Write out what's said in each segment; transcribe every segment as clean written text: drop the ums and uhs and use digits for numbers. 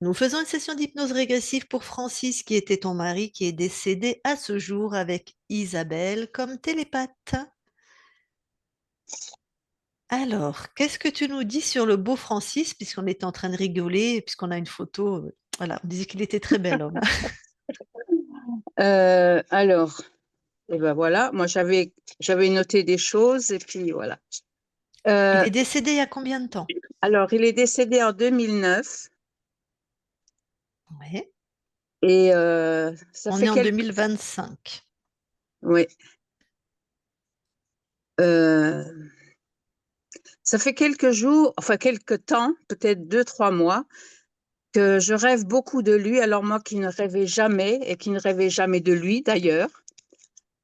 Nous faisons une session d'hypnose régressive pour Francis, qui était ton mari, qui est décédé à ce jour avec Isabelle comme télépathe. Alors, qu'est-ce que tu nous dis sur le beau Francis, puisqu'on était en train de rigoler, puisqu'on a une photo, voilà, on disait qu'il était très bel homme. Alors, et ben voilà, moi j'avais noté des choses et puis voilà. Il Euh, est décédé il y a combien de temps? alors, il est décédé en 2009 Ouais. et ça On est fait en quelques, 2025. ouais, euh, ça fait quelques jours, enfin quelques temps, peut-être 2, 3 mois, que je rêve beaucoup de lui. Alors moi qui ne rêvais jamais et qui ne rêvais jamais de lui d'ailleurs.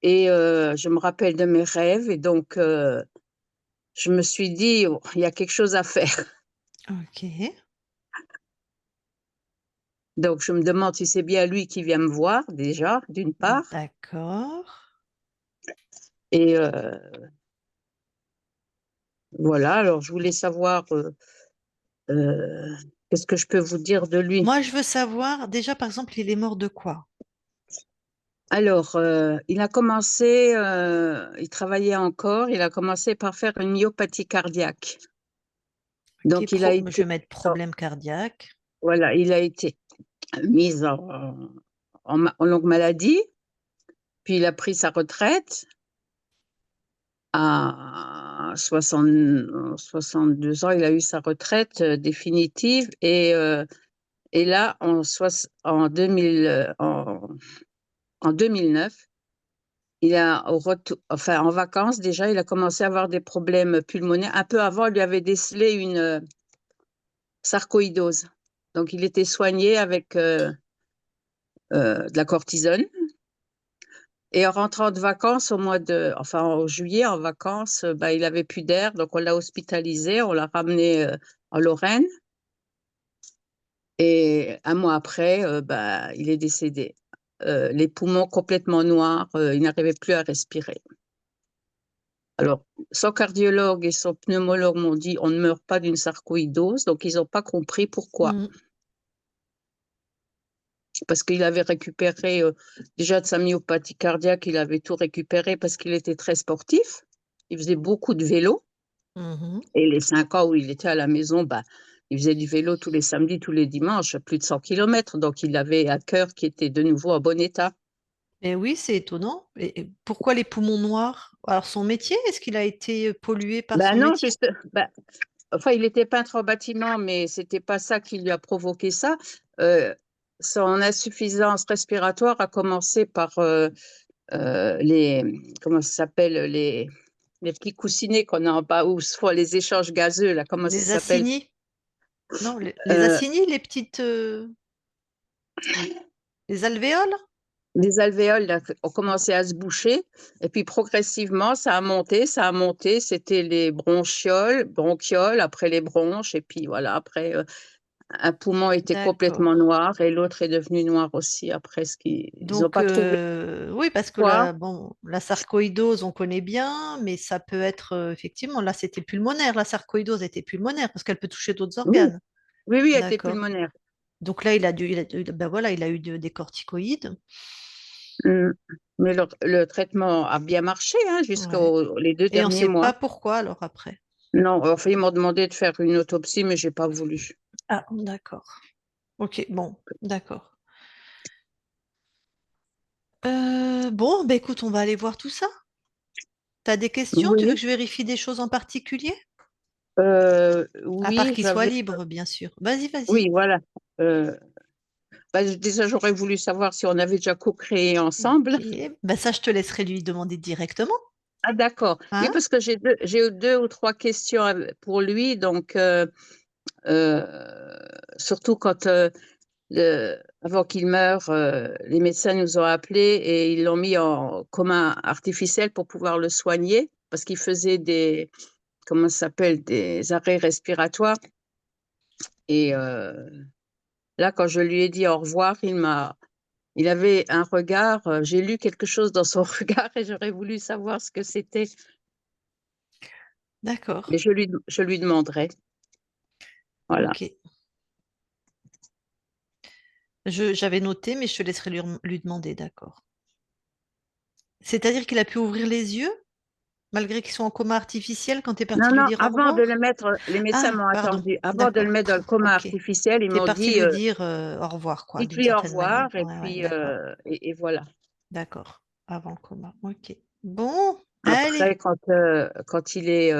Et je me rappelle de mes rêves et donc je me suis dit, oh, il y a quelque chose à faire. Ok, Donc, je me demande si c'est bien lui qui vient me voir, déjà, d'une part. d'accord. Et voilà, alors je voulais savoir euh, qu'est-ce que je peux vous dire de lui. Moi, je veux savoir, déjà, par exemple, il est mort de quoi? Alors, il a commencé, il travaillait encore, il a commencé par faire une myopathie cardiaque. Ok, Donc, il a je été, vais mettre problème cardiaque. voilà, il a été mis en longue maladie, puis il a pris sa retraite à 62 ans, il a eu sa retraite définitive et là, en 2000, en 2009, enfin, en vacances déjà, il a commencé à avoir des problèmes pulmonaires. Un peu avant, on lui avait décelé une sarcoïdose. Donc, il était soigné avec de la cortisone. Et en rentrant de vacances enfin, en juillet, en vacances, bah, il avait plus d'air, donc on l'a hospitalisé, on l'a ramené en Lorraine. Et un mois après, bah, il est décédé. Les poumons complètement noirs, il n'arrivait plus à respirer. Alors, son cardiologue et son pneumologue m'ont dit on ne meurt pas d'une sarcoïdose, donc ils n'ont pas compris pourquoi. Mm. Parce qu'il avait récupéré déjà de sa myopathie cardiaque, il avait tout récupéré parce qu'il était très sportif. Il faisait beaucoup de vélo. Mhm. Et les 5 ans où il était à la maison, bah, il faisait du vélo tous les samedis, tous les dimanches, plus de 100 kilomètres. Donc, il avait un cœur qui était de nouveau en bon état. Et oui, c'est étonnant. Et pourquoi les poumons noirs? Alors, son métier, est-ce qu'il a été pollué par Ben son non, métier? juste, ben, enfin, il était peintre en bâtiment, mais c'était pas ça qui lui a provoqué ça. Euh, Son insuffisance respiratoire a commencé par comment ça s'appelle, les petits coussinets qu'on a en bas où se font les échanges gazeux, là, comment ça Les s'appelle? acinis? Non, les Euh, acinis, les petites, les alvéoles? les alvéoles là, ont commencé à se boucher, et puis progressivement, ça a monté, c'était les bronchioles, après les bronches, et puis voilà, après, un poumon était D'accord. complètement noir, et l'autre est devenu noir aussi, après ils n'ont Donc, pas trouvé oui, parce que quoi. là, bon, la sarcoïdose, on connaît bien, mais ça peut être, effectivement, là, c'était pulmonaire. La sarcoïdose était pulmonaire parce qu'elle peut toucher d'autres Oui, organes. oui, oui, elle était D'accord. pulmonaire. Donc là, ben voilà, il a eu des corticoïdes. Mm. Mais le traitement a bien marché hein, Ouais. jusqu'aux les deux Et on ne derniers sait mois. pas pourquoi alors après. Non, enfin, ils m'ont demandé de faire une autopsie, mais j'ai pas voulu. Ah, d'accord. Ok, bon, d'accord. Bon, bah écoute, on va aller voir tout ça. T'as des questions? Tu veux Oui, que je vérifie des choses en particulier? À part oui, qu'il soit libre, bien sûr. Vas-y, vas-y. oui, voilà. Euh, Bah, déjà, j'aurais voulu savoir si on avait déjà co-créé ensemble. Ok. Bah ça, je te laisserai lui demander directement. Ah, d'accord. Oui, Hein? parce que j'ai eu 2 ou 3 questions pour lui. Donc, surtout quand, avant qu'il meure, les médecins nous ont appelés et ils l'ont mis en coma artificiel pour pouvoir le soigner parce qu'il faisait comment ça s'appelle, des arrêts respiratoires. Et là, quand je lui ai dit au revoir, il avait un regard, j'ai lu quelque chose dans son regard et j'aurais voulu savoir ce que c'était. D'accord. Mais je lui demanderai. Voilà. Ok. J'avais noté, mais je te laisserai lui demander, d'accord. C'est-à-dire qu'il a pu ouvrir les yeux, malgré qu'ils sont en coma artificiel, quand tu es Non, parti lui non, dire au avant de le revoir? mettre, les médecins Ah, m'ont pardon, attendu. Avant de le d'accord. mettre dans le coma Ok. artificiel, ils Tu es m'ont parti dit, lui dire au revoir, quoi, d'une dites-lui au certaine manière. revoir, et Ouais, ouais, puis, d'accord. et voilà. D'accord. Avant le coma. Ok. Bon, Après, allez. quand il est,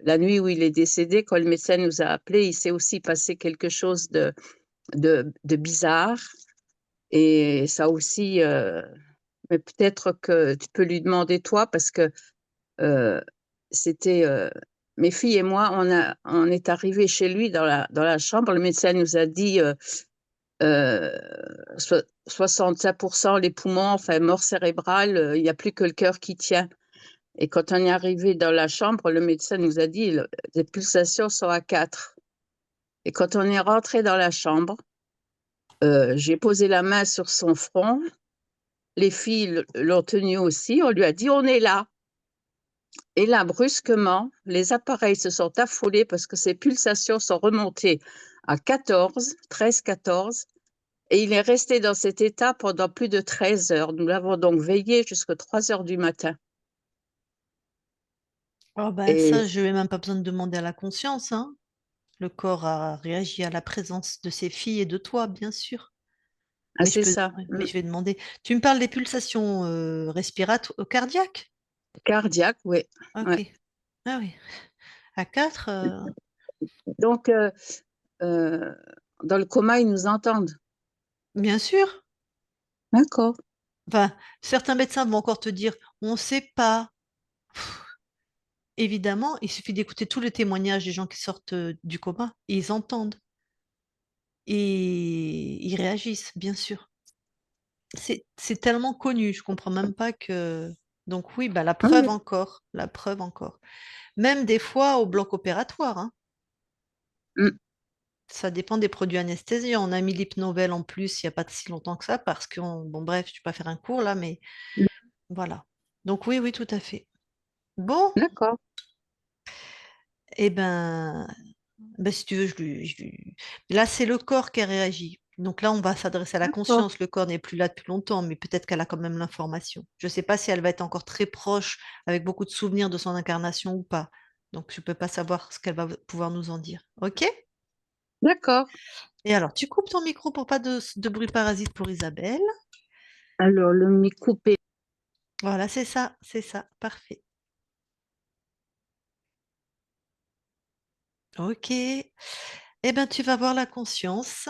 la nuit où il est décédé, quand le médecin nous a appelés, il s'est aussi passé quelque chose de bizarre. Et ça aussi, mais peut-être que tu peux lui demander toi, parce que euh, c'était mes filles et moi, on est arrivés chez lui dans la chambre. Le médecin nous a dit euh, 65% les poumons, enfin mort cérébrale, il n'y a plus que le cœur qui tient. Et quand on est arrivé dans la chambre, le médecin nous a dit les pulsations sont à 4. Et quand on est rentré dans la chambre, j'ai posé la main sur son front. Les filles l'ont tenu aussi. On lui a dit on est là. Et là, brusquement, les appareils se sont affolés parce que ses pulsations sont remontées à 14, 13, 14. Et il est resté dans cet état pendant plus de 13 heures. Nous l'avons donc veillé jusqu'à 3 heures du matin. Oh ben Et ça, je n'ai même pas besoin de demander à la conscience, hein. Le corps a réagi à la présence de ses filles et de toi, bien sûr. ah, Mais je c'est peux, ça, ouais, mais je vais demander. Tu me parles des pulsations respiratoires, cardiaques? cardiaque, oui. Ah, Ouais. ok. Ah oui. À 4. Donc, euh, dans le coma, ils nous entendent. Bien sûr. D'accord. Enfin, certains médecins vont encore te dire, on ne sait pas. Évidemment, il suffit d'écouter tous les témoignages des gens qui sortent du coma et ils entendent et ils réagissent, bien sûr. C'est tellement connu, je comprends même pas que. Donc oui, bah Oui, oui. la preuve encore. Même des fois au bloc opératoire, hein. Mm, Ça dépend des produits anesthésiants. On a mis l'hypnovel en plus il n'y a pas si longtemps que ça parce que, bon bref, je ne vais pas faire un cours là, mais mm. voilà. Donc oui, oui, tout à fait. Bon, D'accord. eh ben, si tu veux, là, c'est le corps qui a réagi. Donc là, on va s'adresser à la D'accord. conscience. Le corps n'est plus là depuis longtemps, mais peut-être qu'elle a quand même l'information. Je ne sais pas si elle va être encore très proche, avec beaucoup de souvenirs de son incarnation ou pas. Donc, je ne peux pas savoir ce qu'elle va pouvoir nous en dire. OK? D'accord. Et alors, tu coupes ton micro pour pas de bruit parasite pour Isabelle. Alors, le micro. Voilà, c'est ça. Parfait. OK. Eh ben, tu vas voir la conscience.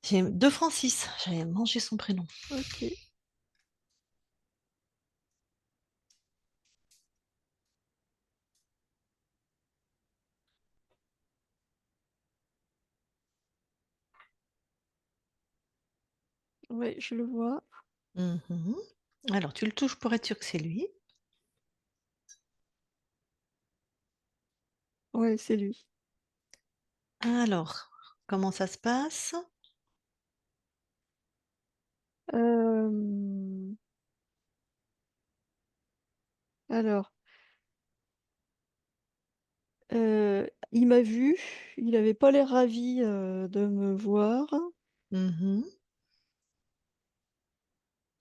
J'ai de Francis. J'avais mangé son prénom. Ok. Ouais, je le vois. Mhm. Alors, tu le touches pour être sûr que c'est lui. Ouais, c'est lui. Alors, comment ça se passe? Euh, alors, il m'a vu. Il avait pas l'air ravi de me voir. Mhm.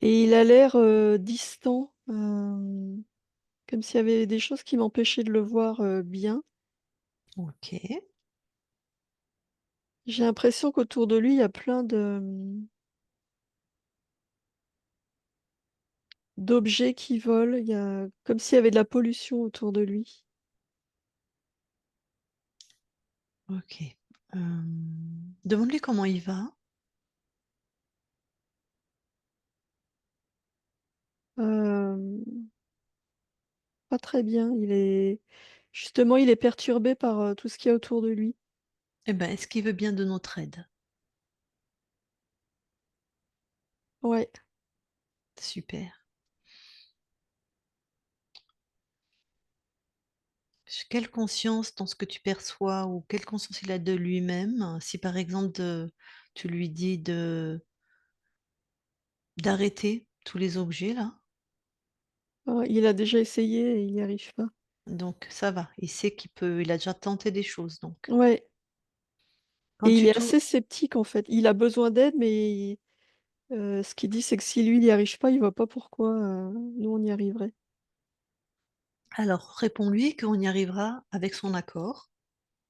Et il a l'air distant, comme s'il y avait des choses qui m'empêchaient de le voir bien. Ok, J'ai l'impression qu'autour de lui, il y a plein d'objets qui volent. Il y a comme s'il y avait de la pollution autour de lui. ok. Euh, Demande-lui comment il va. Euh, Pas très bien. Justement, il est perturbé par tout ce qu'il y a autour de lui. Eh ben, est-ce qu'il veut bien de notre aide? Ouais. Super. Quelle conscience dans ce que tu perçois ou quelle conscience il a de lui-même? Si par exemple tu lui dis d'arrêter tous les objets là, Il a déjà essayé et il n'y arrive pas. donc ça va. Il sait il a déjà tenté des choses donc. Ouais. Quand Et il tu est t'ouvres, assez sceptique en fait. Il a besoin d'aide, mais ce qu'il dit, c'est que si lui, il n'y arrive pas, il voit pas pourquoi nous, on y arriverait. alors réponds-lui qu'on y arrivera avec son accord,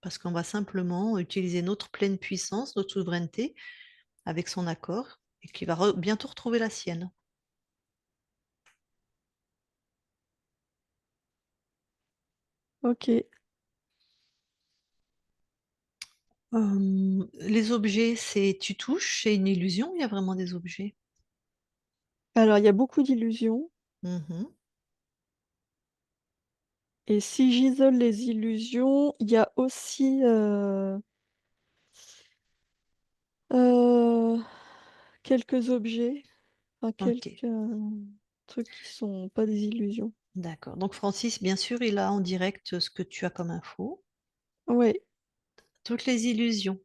parce qu'on va simplement utiliser notre pleine puissance, notre souveraineté, avec son accord, et qu'il va bientôt retrouver la sienne. Ok. Les objets, c'est tu touches, c'est une illusion, il y a vraiment des objets. Alors, il y a beaucoup d'illusions. Mhm. Et si j'isole les illusions, il y a aussi euh, quelques objets, enfin, Ok, quelques trucs qui sont pas des illusions. d'accord. Donc Francis, bien sûr, il a en direct ce que tu as comme info. Ouais, Toutes les illusions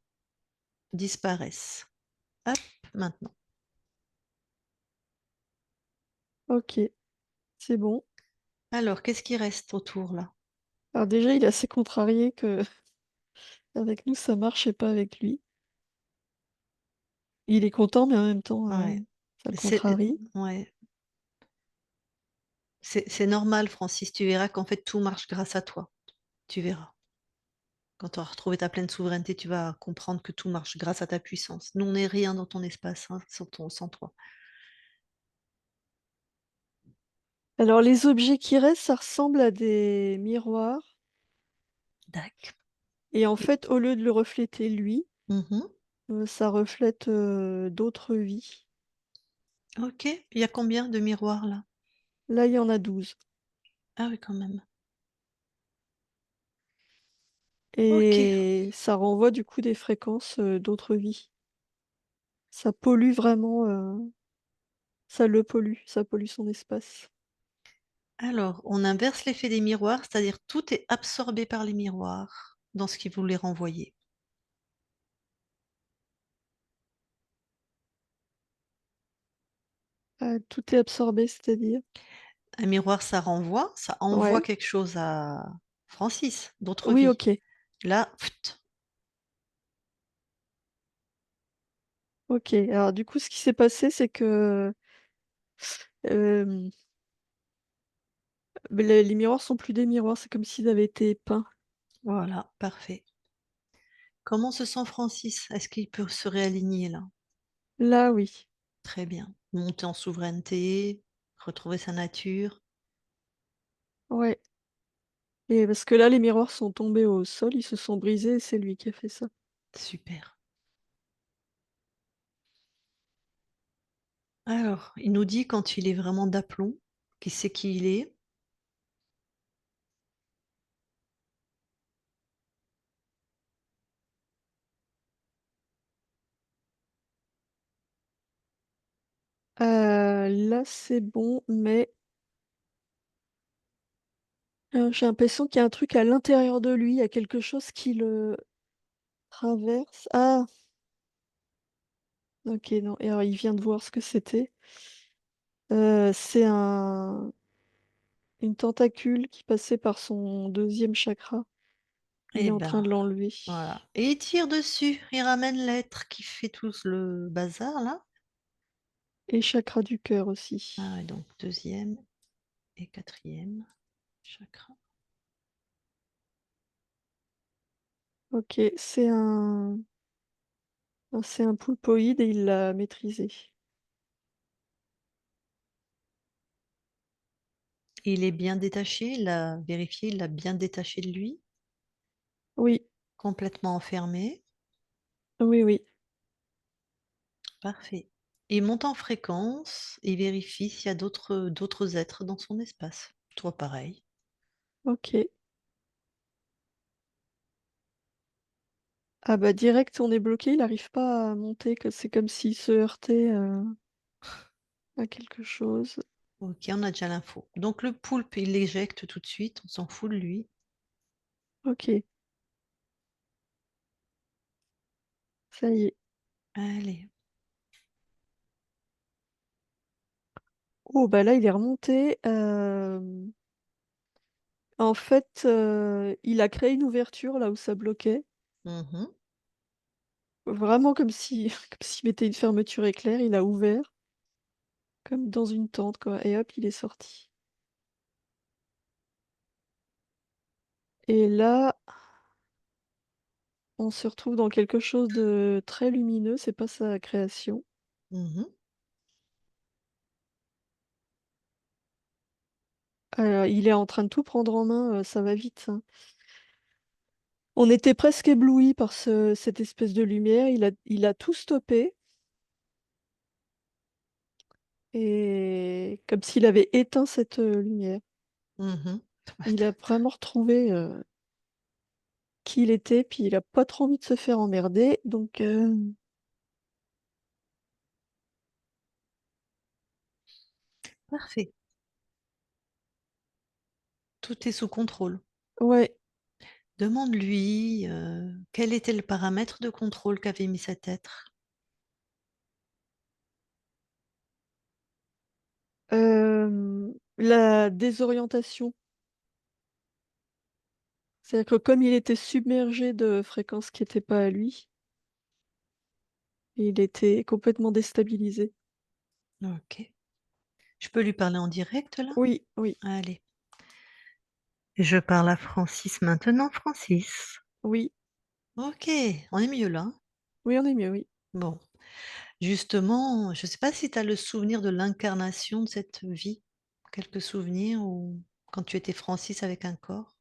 disparaissent. Hop, maintenant. ok, c'est bon. Alors, qu'est-ce qui reste autour là? Alors déjà, il est assez contrarié que avec nous, ça marche et pas avec lui. Il est content, mais en même temps, Ouais. ça le C'est contrarie. ouais. C'est normal, Francis. Tu verras qu'en fait, tout marche grâce à toi. Tu verras. Quand tu auras retrouvé ta pleine souveraineté, tu vas comprendre que tout marche grâce à ta puissance. Nous, on n'est rien dans ton espace, hein, sans toi. Alors, les objets qui restent, ça ressemble à des miroirs. Dac. Et en Et- fait, au lieu de le refléter lui, Mhm. ça reflète d'autres vies. Ok. Il y a combien de miroirs là? Là, il y en a 12. Ah oui, quand même. Ok. Et ça renvoie du coup des fréquences d'autres vies. Ça pollue vraiment, ça pollue son espace. Alors, on inverse l'effet des miroirs, c'est-à-dire tout est absorbé par les miroirs dans ce qu'ils voulaient renvoyer. Tout est absorbé, c'est-à-dire. Un miroir, ça envoie Ouais. quelque chose à Francis, d'autres Oui, vies. ok. Là, pft, Ok. Alors du coup, ce qui s'est passé, c'est que euh, les miroirs sont plus des miroirs, c'est comme s'ils avaient été peints. voilà, parfait. Comment se sent Francis? Est-ce qu'il peut se réaligner là? Là, oui. Très bien. Monter en souveraineté, retrouver sa nature. Ouais. Et parce que là, les miroirs sont tombés au sol, ils se sont brisés et c'est lui qui a fait ça. Super. Alors, il nous dit quand il est vraiment d'aplomb, qu'il sait qui il est. Là, c'est bon, mais j'ai l'impression qu'il y a un truc à l'intérieur de lui, il y a quelque chose qui le traverse. Ah, ok, non. Et alors, il vient de voir ce que c'était. C'est une tentacule qui passait par son deuxième chakra. Il est Eh en train ben, de l'enlever. voilà. Et il tire dessus. Il ramène l'être qui fait tout le bazar là. Et chakra du cœur Ah aussi. ouais, donc deuxième et quatrième chakra. Ok, c'est un poulpoïde et il l'a maîtrisé. Il est bien détaché, il l'a vérifié, il l'a bien détaché de lui, Oui, complètement enfermé. oui, oui. Parfait. Il monte en fréquence et vérifie s'il y a d'autres êtres dans son espace. Toi, pareil. Ok. Ah bah direct, on est bloqué, il n'arrive pas à monter, que c'est comme s'il se heurtait à quelque chose. Ok, on a déjà l'info. Donc le poulpe, il l'éjecte tout de suite, on s'en fout de lui. Ok, ça y est. Allez. Oh bah là, il est remonté. En fait, il a créé une ouverture là où ça bloquait. Mhm. vraiment comme si comme s'il mettait une fermeture éclair, il a ouvert, comme dans une tente quoi et hop, il est sorti. Et là, on se retrouve dans quelque chose de très lumineux, c'est pas sa création. Mmh. Il est en train de tout prendre en main, ça va vite, hein. On était presque éblouis par cette espèce de lumière, il a tout stoppé et comme s'il avait éteint cette, lumière. Mmh. Il a vraiment retrouvé, qui il était, puis il a pas trop envie de se faire emmerder, donc Parfait. Tout est sous contrôle. ouais, Demande-lui, quel était le paramètre de contrôle qu'avait mis cet être? la désorientation. C'est-à-dire que comme il était submergé de fréquences qui étaient pas à lui, il était complètement déstabilisé. OK. Je peux lui parler en direct là? Oui, oui, Allez. Je parle à Francis maintenant, Francis. oui, OK, on est mieux là, hein? oui, on est mieux, oui. Bon, justement, je ne sais pas si tu as le souvenir de l'incarnation de cette vie? Quelques souvenirs ou quand tu étais Francis avec un corps?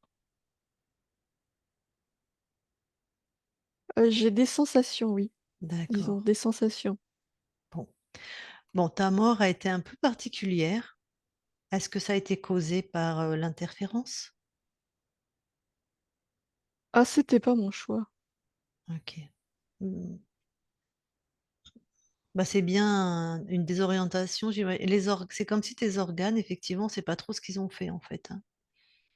J'ai des sensations, oui, disons D'accord, des sensations. bon. Bon, ta mort a été un peu particulière. Est-ce que ça a été causé par, l'interférence? Ah, c'était pas mon choix. OK. Mmh. Bah, c'est bien une désorientation, c'est comme si tes organes, effectivement, c'est pas trop ce qu'ils ont fait, en fait, hein.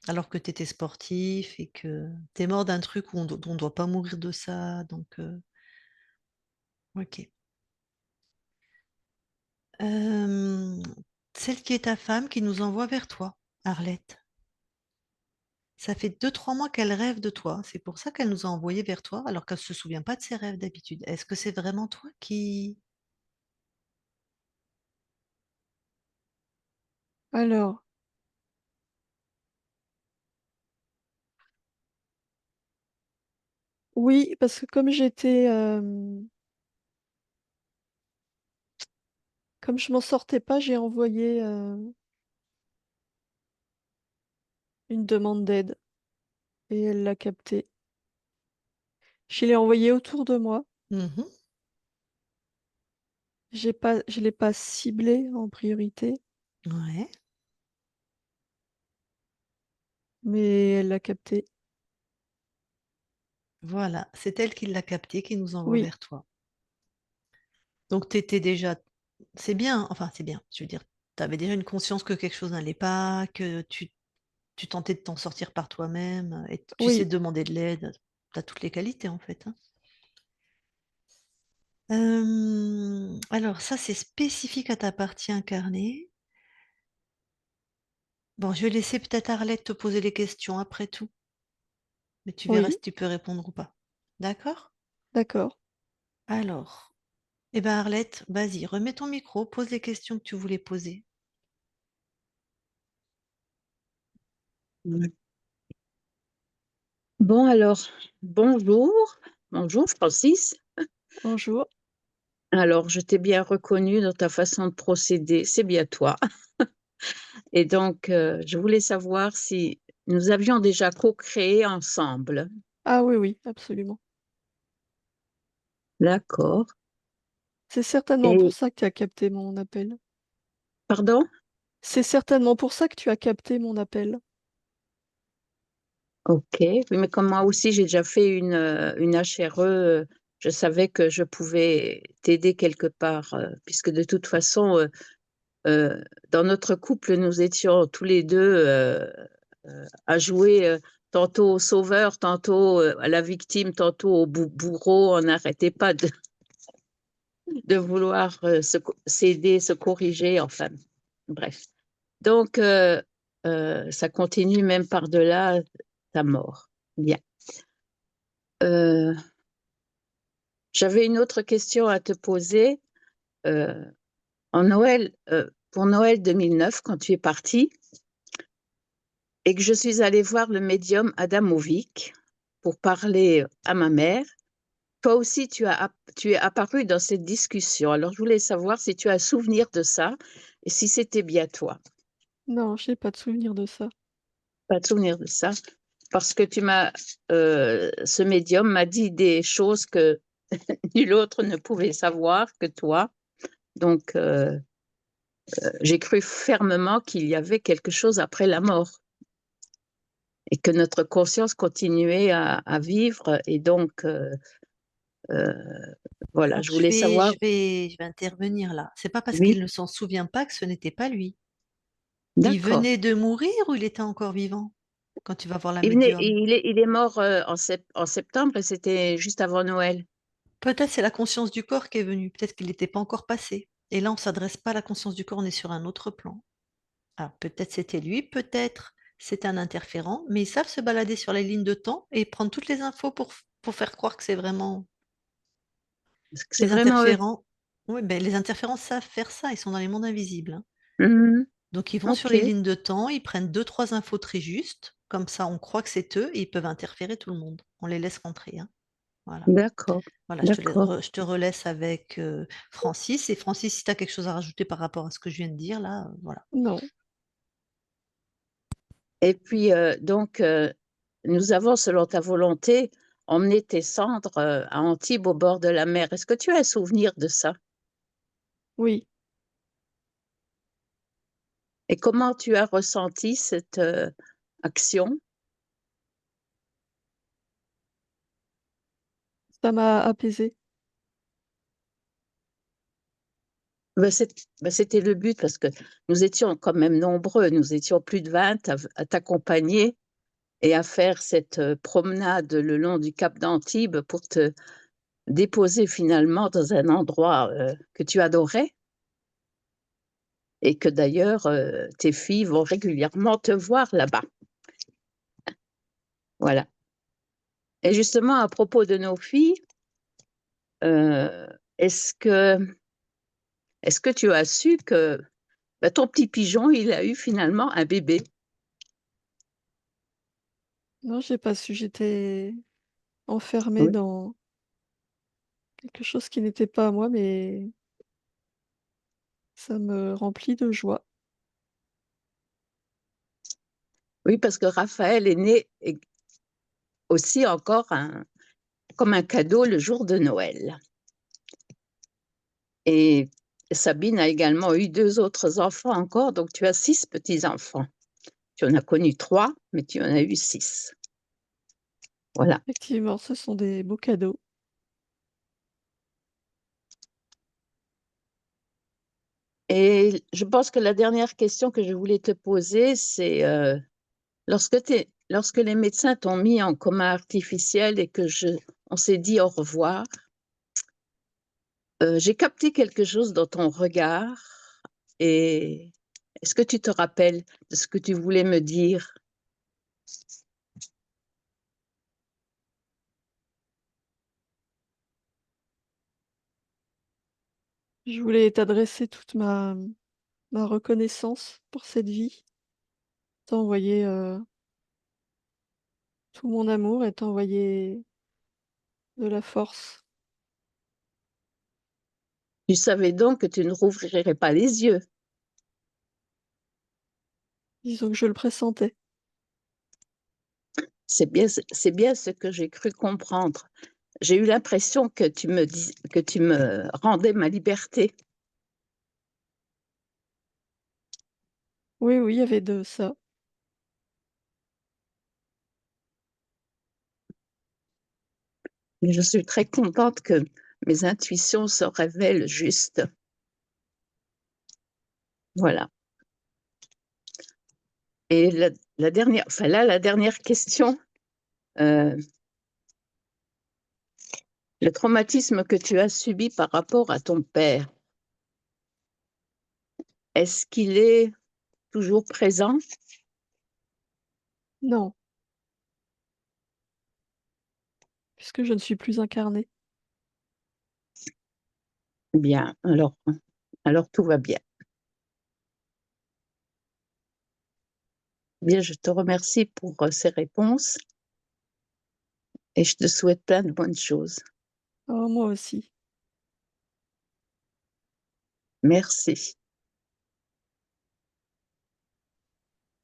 Alors que tu étais sportif et que tu es mort d'un truc où on doit pas mourir de ça, donc OK. Hem, Celle qui est ta femme qui nous envoie vers toi, Arlette. Ça fait 2-3 mois qu'elle rêve de toi. C'est pour ça qu'elle nous a envoyés vers toi, alors qu'elle se souvient pas de ses rêves d'habitude. Est-ce que c'est vraiment toi qui Alors, oui, parce que comme je m'en sortais pas, j'ai envoyé, une demande d'aide et elle l'a capté. Je l'ai envoyé autour de moi. mmh Je l'ai pas ciblé en priorité, ouais, mais elle l'a capté. voilà, c'est elle qui l'a capté, qui nous envoie Oui, vers toi. Donc tu étais déjà c'est bien, enfin c'est bien, je veux dire, tu avais déjà une conscience que quelque chose n'allait pas, que tu tentais de t'en sortir par toi-même, et tu sais oui. demander de l'aide. Tu as toutes les qualités, en fait, hein. Alors ça, c'est spécifique à ta partie incarnée. Bon, je vais laisser peut-être Arlette te poser les questions après tout, mais tu verras Oui, si tu peux répondre ou pas. D'accord? d'accord. Alors, eh ben, Arlette, vas-y, remets ton micro, pose les questions que tu voulais poser. Mm. Bon, alors, bonjour. Bonjour, Francis. Bonjour. Alors, je t'ai bien reconnu dans ta façon de procéder. C'est bien toi. Et donc, je voulais savoir si nous avions déjà co-créé ensemble. Ah oui, oui, absolument. D'accord. C'est certainement pour Et, ça que tu as capté mon appel. pardon? C'est certainement pour ça que tu as capté mon appel. Ok. Oui, mais comme moi aussi, j'ai déjà fait une HRE, je savais que je pouvais t'aider quelque part, puisque de toute façon, dans notre couple, nous étions tous les deux à jouer tantôt au sauveur, tantôt à la victime, tantôt au bourreau. On n'arrêtait pas de vouloir s'aider, se corriger, enfin, bref. Donc, ça continue même par-delà ta mort. Bien. Euh, J'avais une autre question à te poser. En Noël, pour Noël 2009, quand tu es parti, et que je suis allée voir le médium Adamovic pour parler à ma mère, toi aussi, tu es apparu dans cette discussion. Alors, je voulais savoir si tu as souvenir de ça et si c'était bien toi. Non, j'ai pas de souvenir de ça. Pas de souvenir de ça? Parce que ce médium m'a dit des choses que nul autre ne pouvait savoir que toi. Donc, j'ai cru fermement qu'il y avait quelque chose après la mort et que notre conscience continuait à vivre. Et donc, euh, voilà, Alors, je voulais savoir. je vais intervenir là. C'est pas parce qu'il Oui, ne s'en souvient pas que ce n'était pas lui. Il d'accord. venait de mourir ou il était encore vivant quand tu vas voir la Et médium? il est mort en septembre et c'était juste avant Noël. Peut-être c'est la conscience du corps qui est venue. Peut-être qu'il n'était pas encore passé. Et là, on s'adresse pas à la conscience du corps, on est sur un autre plan. Ah, peut-être c'était lui, peut-être c'est un interférent, mais ils savent se balader sur les lignes de temps et prendre toutes les infos pour faire croire que c'est vraiment Est-ce que c'est les vraiment eux? interférents. Oui, ben, les interférents savent faire ça, ils sont dans les mondes invisibles, hein. Mhm. Donc ils vont sur Ok, les lignes de temps, ils prennent deux, trois infos très justes, comme ça on croit que c'est eux et ils peuvent interférer tout le monde. On les laisse rentrer, hein. Voilà. d'accord, Voilà, d'accord. je te relaisse avec Francis. Et Francis, si tu as quelque chose à rajouter par rapport à ce que je viens de dire, là, voilà. Non. Et puis, donc, nous avons, selon ta volonté, emmené tes cendres à Antibes, au bord de la mer. Est-ce que tu as un souvenir de ça? Oui. Et comment tu as ressenti cette action? Ça m'a apaisée. C'était le but parce que nous étions quand même nombreux, nous étions plus de 20 à t'accompagner et à faire cette promenade le long du cap d'Antibes pour te déposer finalement dans un endroit que tu adorais et que d'ailleurs tes filles vont régulièrement te voir là-bas. Voilà. Et justement, à propos de nos filles, euh, est-ce que, est-ce que tu as su que ton petit pigeon, il a eu finalement un bébé? Non, j'ai pas su. J'étais enfermée Oui. dans quelque chose qui n'était pas à moi, mais ça me remplit de joie. Oui, parce que Raphaël est né aussi encore comme un cadeau le jour de Noël. Et Sabine a également eu deux autres enfants encore, donc tu as 6 petits-enfants. Tu en as connu 3, mais tu en as eu 6. Voilà. Effectivement, ce sont des beaux cadeaux. Et je pense que la dernière question que je voulais te poser, c'est lorsque les médecins t'ont mis en coma artificiel et que on s'est dit au revoir, j'ai capté quelque chose dans ton regard. Et est-ce que tu te rappelles de ce que tu voulais me dire? Je voulais t'adresser toute ma reconnaissance pour cette vie, t'envoyer tout mon amour et t'envoyer de la force. Tu savais donc que tu ne rouvrirais pas les yeux. Disons que je le pressentais. C'est bien ce que j'ai cru comprendre. J'ai eu l'impression que que tu me rendais ma liberté. Oui, oui, il y avait de ça. Et je suis très contente que mes intuitions se révèlent justes. Voilà. Et la dernière question, euh, le traumatisme que tu as subi par rapport à ton père, est-ce qu'il est toujours présent? Non, puisque je ne suis plus incarnée. Bien, alors tout va bien. Bien, je te remercie pour ces réponses et je te souhaite plein de bonnes choses. Oh, moi aussi. Merci.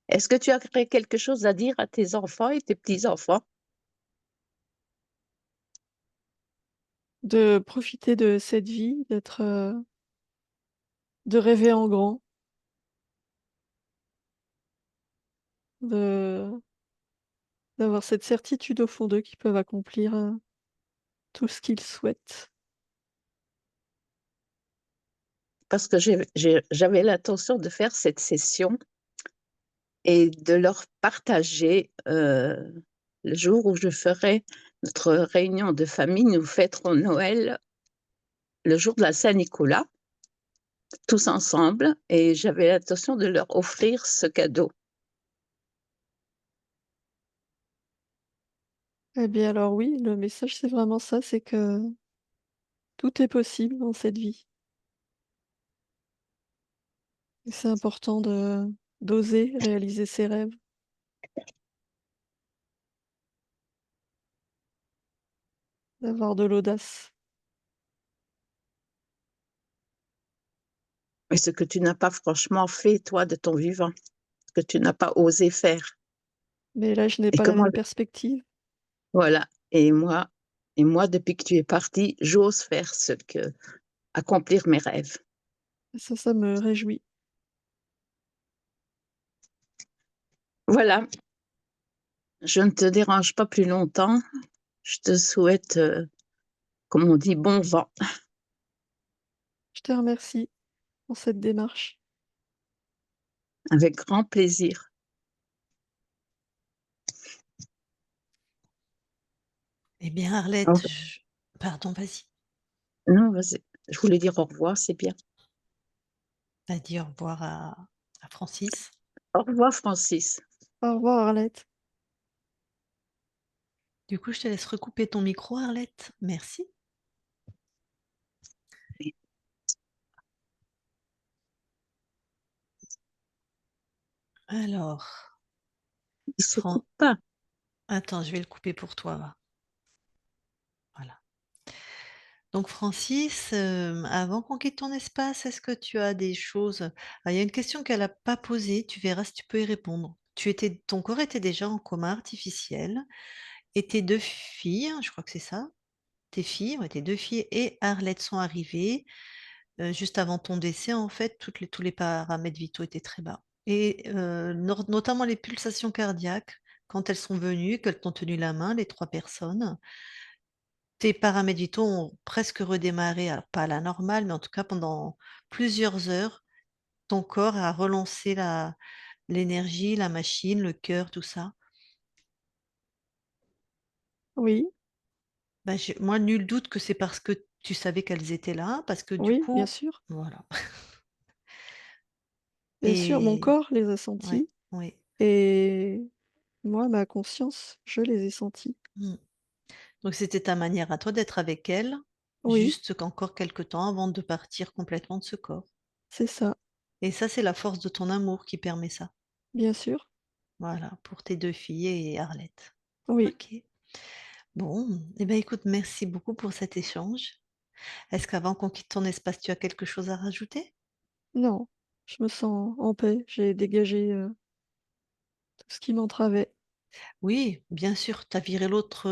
Est-ce que tu as quelque chose à dire à tes enfants et tes petits-enfants? De profiter de cette vie, de rêver en grand, de d'avoir cette certitude au fond d'eux qu'ils peuvent accomplir, tout ce qu'ils souhaitent. Parce que j'avais l'intention de faire cette session et de leur partager, le jour où je ferai notre réunion de famille, nous fêterons Noël le jour de la Saint-Nicolas, tous ensemble, et j'avais l'intention de leur offrir ce cadeau. Eh bien alors oui, le message c'est vraiment ça, c'est que tout est possible dans cette vie et c'est important de d'oser réaliser ses rêves, d'avoir de l'audace. Et ce que tu n'as pas franchement fait, toi, de ton vivant, ce que tu n'as pas osé faire. Mais là, je n'ai Et pas que la moi, même perspective. voilà. Et moi, depuis que tu es parti, j'ose faire accomplir mes rêves. Et ça me réjouit. Voilà. Je ne te dérange pas plus longtemps. Je te souhaite, comme on dit, bon vent. Je te remercie pour cette démarche. Avec grand plaisir. Eh bien, Au Arlette, pardon, vas-y. Non, vas-y. Je voulais dire au revoir, c'est bien. Vas dit au revoir à Francis. Au revoir, Francis. Au revoir Arlette. Du coup, je te laisse recouper ton micro, Arlette. Merci. Alors, Il se Fran... coupe pas. attends, je vais le couper pour toi. Va. Voilà. Donc, Francis, avant qu'on quitte ton espace, est-ce que tu as des choses... Ah, il y a une question qu'elle n'a pas posée. Tu verras si tu peux y répondre. Ton corps était déjà en coma artificiel et tes deux filles, je crois que c'est ça, tes filles, ouais, tes deux filles et Arlette sont arrivées. Juste avant ton décès, en fait, tous les paramètres vitaux étaient très bas. Et notamment les pulsations cardiaques, quand elles sont venues, qu'elles t'ont tenu la main, les trois personnes, tes paramètres vitaux ont presque redémarré, alors pas à la normale, mais en tout cas pendant plusieurs heures, ton corps a relancé l'énergie, la machine, le cœur, tout ça. Oui, Ben, moi, nul doute que c'est parce que tu savais qu'elles étaient là, parce que du oui, bien coup, sûr. voilà. Bien sûr, mon Et corps les a ouais, sentis ouais. et moi, ma conscience, je les ai sentis. Mm. Donc c'était ta manière à toi d'être avec elle, Oui, juste qu'encore quelque temps avant de partir complètement de ce corps. c'est ça, Et ça, c'est la force de ton amour qui permet ça. bien sûr. Voilà, pour tes deux filles et Arlette. Oui, Ok. Bon, eh bien écoute, merci beaucoup pour cet échange. Est-ce qu'avant qu'on quitte ton espace, tu as quelque chose à rajouter? non, je me sens en paix. J'ai dégagé, tout ce qui m'entravait. Oui, bien sûr, tu as viré l'autre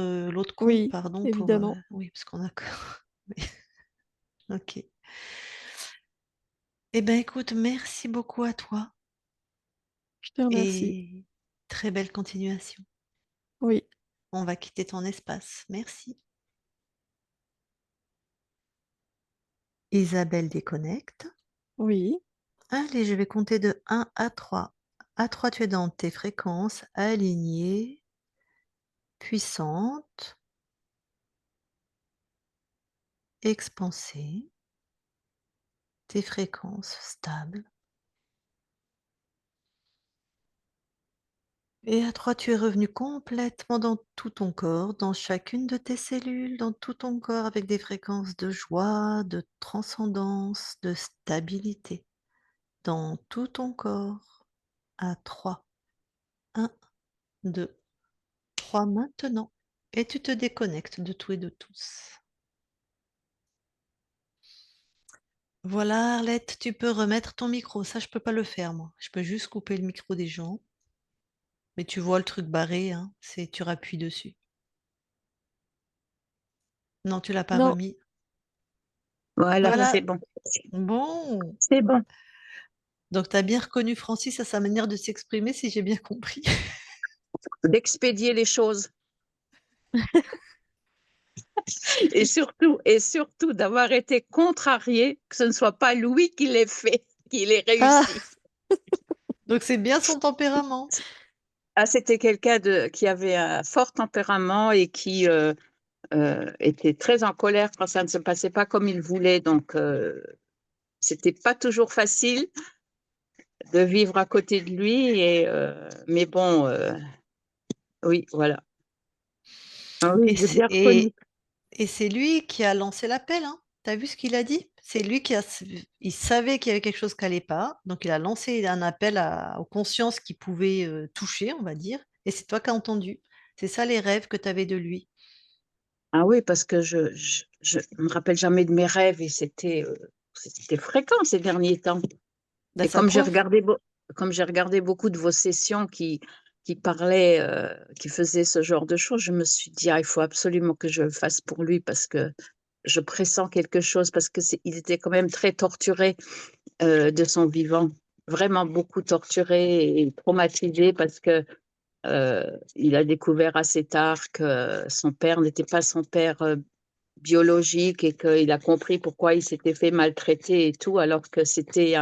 con, Oui, pardon, pour... évidemment. oui, parce qu'on a... Oui, ok. Eh bien écoute, merci beaucoup à toi Je te remercie. et très belle continuation. Oui, On va quitter ton espace. Merci. Isabelle déconnecte. oui, Allez, je vais compter de 1 à 3. À 3, tu es dans tes fréquences alignées, puissantes, expansées, tes fréquences stables. Et à 3, tu es revenu complètement dans tout ton corps, dans chacune de tes cellules, dans tout ton corps avec des fréquences de joie, de transcendance, de stabilité. Dans tout ton corps. À 3. 1, 2, 3 maintenant. Et tu te déconnectes de tout et de tous. Voilà, Arlette, tu peux remettre ton micro. Ça, je peux pas le faire, moi. Je peux juste couper le micro des gens. Mais tu vois le truc barré, hein, c'est tu rappuies dessus. Non, tu l'as pas Non, remis. Voilà, voilà. c'est Voilà. bon. Bon. C'est bon. Donc, tu as bien reconnu Francis à sa manière de s'exprimer, si j'ai bien compris. D'expédier les choses. Et surtout d'avoir été contrarié, que ce ne soit pas Louis qui l'ait fait, qui l'ait Ah, réussi. Donc, c'est bien son tempérament. Ah, c'était quelqu'un qui avait un fort tempérament et qui était très en colère quand ça ne se passait pas comme il voulait. Donc, c'était pas toujours facile de vivre à côté de lui. Mais bon, oui, voilà. Ah oui, Et j'ai c'est bien reconnu. et, et c'est lui qui a lancé l'appel, hein. T'as vu ce qu'il a dit? C'est lui qui a... Il savait qu'il y avait quelque chose qui n'allait pas, donc il a lancé un appel aux consciences qui pouvaient toucher, on va dire, et c'est toi qui as entendu. C'est ça les rêves que tu avais de lui. Ah oui, parce que je me rappelle jamais de mes rêves et c'était fréquent ces derniers temps. Bah, Et ça prouve. comme j'ai regardé beaucoup de vos sessions qui parlaient, qui faisaient ce genre de choses, je me suis dit, ah, il faut absolument que je le fasse pour lui parce que je pressens quelque chose, parce que il était quand même très torturé de son vivant, vraiment beaucoup torturé et traumatisé parce que il a découvert assez tard que son père n'était pas son père biologique et qu'il a compris pourquoi il s'était fait maltraiter et tout, alors que c'était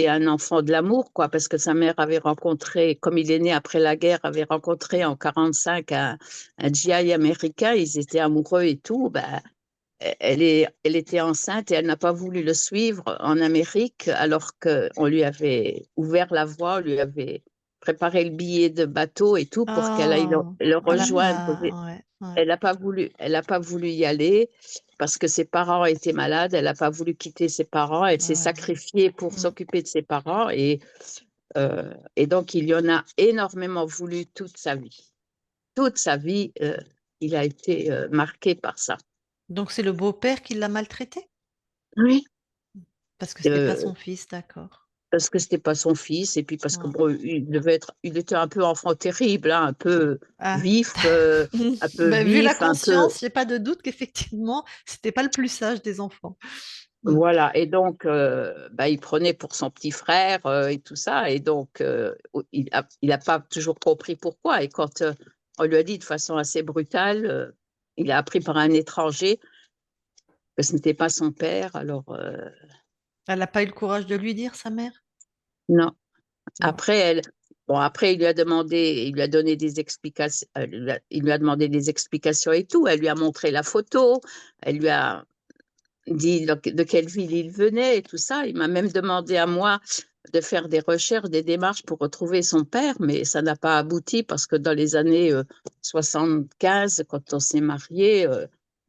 un enfant de l'amour, quoi, parce que sa mère avait rencontré, comme il est né après la guerre, avait rencontré en 45 un GI américain, ils étaient amoureux et tout. Ben, elle était enceinte et elle n'a pas voulu le suivre en Amérique, alors qu'on lui avait ouvert la voie, on lui avait préparé le billet de bateau et tout pour qu'elle aille Oh, le elle rejoindre. a... Ouais, ouais, Elle n'a pas voulu y aller parce que ses parents étaient malades. Elle n'a pas voulu quitter ses parents. Elle s'est ouais. sacrifiée pour Mm. s'occuper de ses parents et donc il y en a énormément voulu toute sa vie. Toute sa vie, il a été marqué par ça. Donc c'est le beau-père qui l'a maltraité? Oui. Parce que c'était pas Euh, son fils, d'accord. Parce que c'était pas son fils et puis parce que Ouais. bon, il était un peu enfant terrible, hein, Ah. un peu Ben, vu la vif, un peu. conscience, j'ai pas de doute qu'effectivement, c'était pas le plus sage des enfants. Mm. Voilà, et donc, bah, il prenait pour son petit frère et tout ça, et donc, il a pas toujours compris pourquoi. Et quand on lui a dit de façon assez brutale, il a appris par un étranger que ce n'était pas son père, alors Elle n'a pas eu le courage de lui dire, sa mère? non. Bon. Après, après, il lui a donné des explications, il lui a demandé des explications et tout. Elle lui a montré la photo, elle lui a dit de quelle ville il venait et tout ça. Il m'a même demandé à moi de faire des recherches, des démarches pour retrouver son père, mais ça n'a pas abouti parce que dans les années 75, quand on s'est mariés,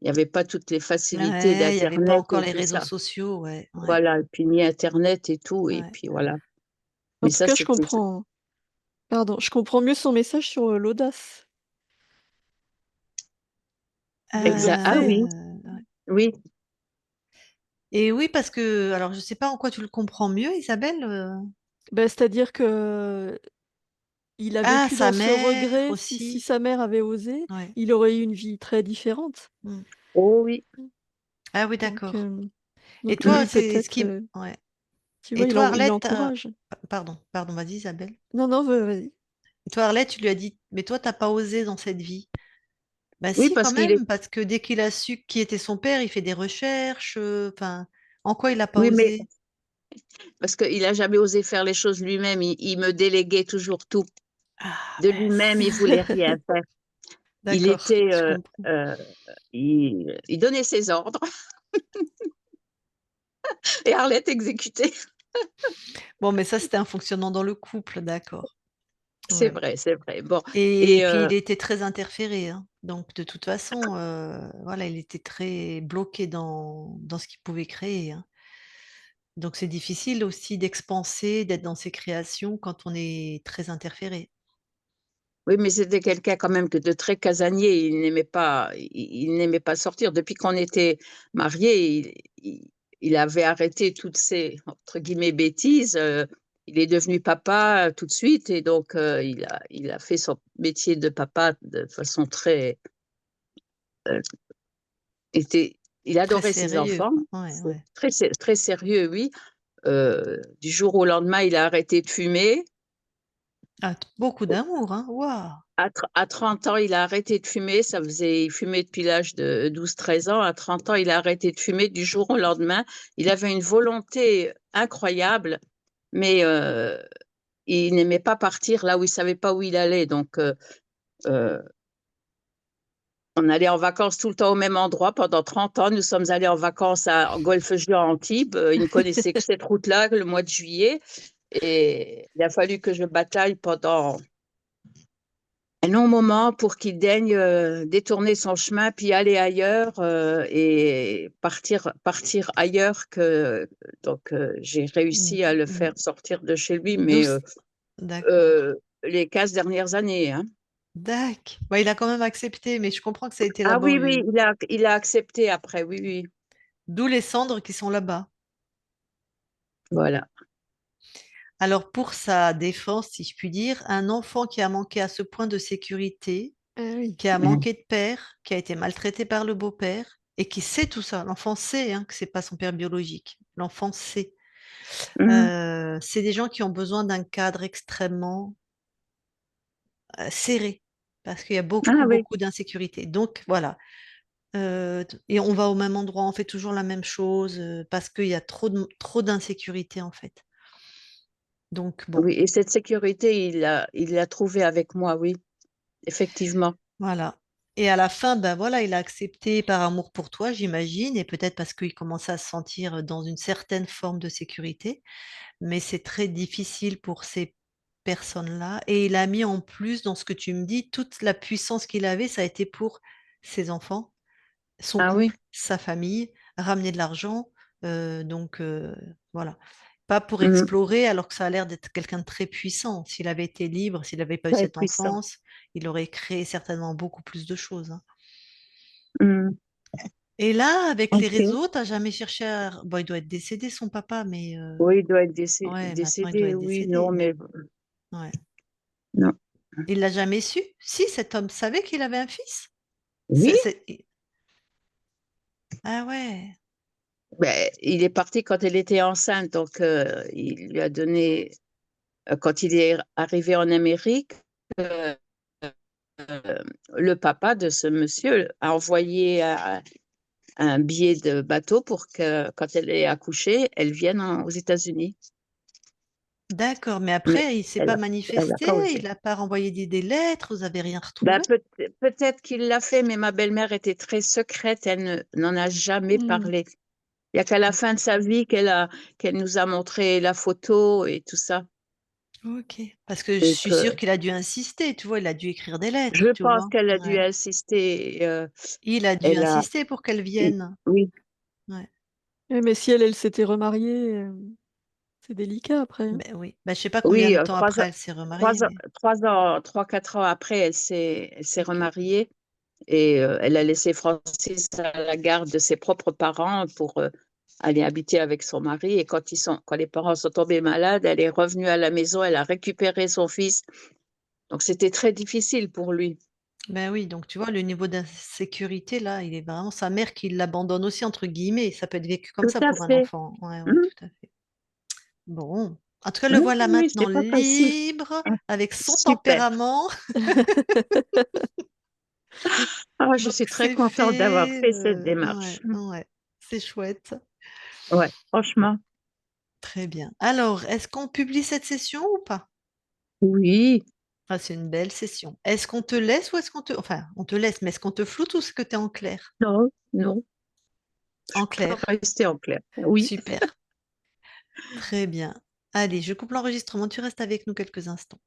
il n'y avait pas toutes les facilités Ouais, il n'y avait pas d'Internet encore et les tout réseaux ça. sociaux, ouais, ouais, Voilà, et puis ni Internet et tout, et ouais. puis voilà. en Mais tout ça, cas, je c'était... comprends. Pardon, je comprends mieux son message sur l'audace. Le Exact. Ah fait, oui, Ouais. oui, Et oui, parce que, alors je sais pas en quoi tu le comprends mieux, Isabelle. bah, c'est-à-dire que il a Ah, vécu sa dans ce mère regret. Si aussi. sa mère avait osé, Ouais. il aurait eu une vie très différente. Mm. oh oui. Ah oui, Donc, d'accord. Et donc toi, lui, c'est ce peut-être, qui... Ouais. tu Et vois, toi, il Arlette, encourage. pardon, vas-y, Isabelle. Non, non, vas-y. Et toi, Arlette, tu lui as dit, mais toi, t'as pas osé dans cette vie. Bah Oui, si, quand parce qu'il est... même, parce que dès qu'il a su qui était son père, il fait des recherches. Enfin, en quoi il a pas Oui, mais osé? parce qu'il n'a jamais osé faire les choses lui-même. Il me déléguait toujours tout. Ah, De lui-même, il mince. voulait rien faire. Il D'accord, était, je comprends. euh, il donnait ses ordres et Arlette exécutait. Bon, mais ça, c'était un fonctionnement dans le couple, d'accord. C'est Ouais. vrai, c'est vrai. Bon, Et et puis il était très interféré, hein. Donc de toute façon, voilà, il était très bloqué dans ce qu'il pouvait créer, hein. Donc c'est difficile aussi d'expanser, d'être dans ses créations quand on est très interféré. oui, mais c'était quelqu'un quand même que de très casanier. Il n'aimait pas sortir. Depuis qu'on était mariés, il avait arrêté toutes ces, entre guillemets, bêtises. Il est devenu papa tout de suite et donc il a fait son métier de papa de façon très, euh, était, il Très adorait ses sérieux, enfants. quoi. Ouais, C'est ouais. très, très sérieux, oui. Du jour au lendemain, il a arrêté de fumer. Ah, beaucoup d'amour, hein. Waouh! À 30 ans, il a arrêté de fumer. Il fumait depuis l'âge de 12 13 ans. À 30 ans, il a arrêté de fumer du jour au lendemain. Il avait une volonté incroyable, mais il n'aimait pas partir là où il savait pas où il allait. Donc, euh, on allait en vacances tout le temps au même endroit. Pendant 30 ans, nous sommes allés en vacances en Golfe-Juan, Antibes. Il ne connaissait que cette route-là le mois de juillet. Et il a fallu que je bataille pendant un long moment pour qu'il daigne détourner son chemin puis aller ailleurs et partir ailleurs que donc j'ai réussi à le faire sortir de chez lui mais Douce. D'accord. les 15 dernières années hein. Dac. Ouais, il a quand même accepté, mais je comprends que ça a été Ah oui oui laborieux. il a accepté après oui oui D'où les cendres qui sont là-bas. voilà. Alors, pour sa défense, si je puis dire, un enfant qui a manqué à ce point de sécurité, Ah oui. qui a Mm. manqué de père, qui a été maltraité par le beau-père, et qui sait tout ça. L'enfant sait hein, que c'est pas son père biologique. L'enfant sait. Mm. C'est des gens qui ont besoin d'un cadre extrêmement serré, parce qu'il y a Ah beaucoup, oui beaucoup d'insécurité. Donc, voilà. Et on va au même endroit, on fait toujours la même chose, parce qu'il y a trop d'insécurité, en fait. Donc, bon. oui et cette sécurité il l'a trouvée avec moi oui effectivement. Voilà. Et à la fin, ben voilà, il a accepté par amour pour toi, j'imagine, et peut-être parce qu'il commençait à se sentir dans une certaine forme de sécurité. Mais c'est très difficile pour ces personnes-là. Et il a mis en plus, dans ce que tu me dis, toute la puissance qu'il avait, ça a été pour ses enfants, son Ah oui couple, sa famille, ramener de l'argent. Donc, voilà. Pas pour mm. explorer, alors que ça a l'air d'être quelqu'un de très puissant. S'il avait été libre, s'il n'avait pas eu Très cette puissant. enfance, il aurait créé certainement beaucoup plus de choses, hein. Mm. Et là, avec les Ok. réseaux, t'as jamais cherché à... Bon, il doit être décédé, son papa, mais... Oui, il doit être Ouais, maintenant, il doit décédé, être oui, décédé, non, mais... mais Ouais. non. Il l'a jamais su? Si, cet homme savait qu'il avait un fils. Oui, Ah ouais, ben, il est parti quand elle était enceinte, donc il lui a donné, quand il est arrivé en Amérique, euh, le papa de ce monsieur a envoyé un billet de bateau pour que, quand elle est accouchée, elle vienne aux États-Unis. d'accord. Mais Mais après, il s'est elle pas a manifesté, pas il osé. n'a pas renvoyé des lettres, vous avez rien Ben, retrouvé? peut-être qu'il l'a fait, mais ma belle-mère était très secrète, n'en a jamais Hmm. parlé. Il n'y a qu'à la fin de sa vie qu'elle nous a montré la photo et tout ça. Ok. Parce que je Et suis sûre que qu'il a dû insister, tu vois, il a dû écrire des je lettres, tu pense vois. qu'elle a dû Ouais. insister. Il a dû Elle a, insister pour qu'elle vienne. oui, Ouais. Mais si elle s'était remariée, c'est délicat après, hein. Ben oui. Ben, je sais pas combien oui, de temps après elle s'est remariée, mais... 4 ans après, elle s'est Ok. remariée et elle a laissé Francis à la garde de ses propres parents pour aller habiter avec son mari. Et quand les parents sont tombés malades, elle est revenue à la maison, elle a récupéré son fils. Donc c'était très difficile pour lui. Ben oui, donc tu vois, le niveau d'insécurité, là, il est vraiment sa mère qui l'abandonne aussi, entre guillemets. Ça peut être vécu comme Tout ça à pour un fait. enfant. Ouais, ouais, Mhm. tout à fait. Bon. En tout cas, le Oui, voilà oui, maintenant c'est pas facile. libre, avec son Super. tempérament. Ah, je Donc suis très c'est contente d'avoir fait. fait cette Ouais, démarche. ouais. C'est chouette. Ouais, Bon, franchement. très bien. Alors, est-ce qu'on publie cette session ou pas? Oui. Ah, c'est une belle session. Est-ce qu'on te laisse ou est-ce qu'on te... Enfin, on te laisse, mais est-ce qu'on te floute ou est-ce que tu es en clair? Non, non. Je En peux clair. rester en clair. Oui. Super. Très bien. Allez, je coupe l'enregistrement. Tu restes avec nous quelques instants.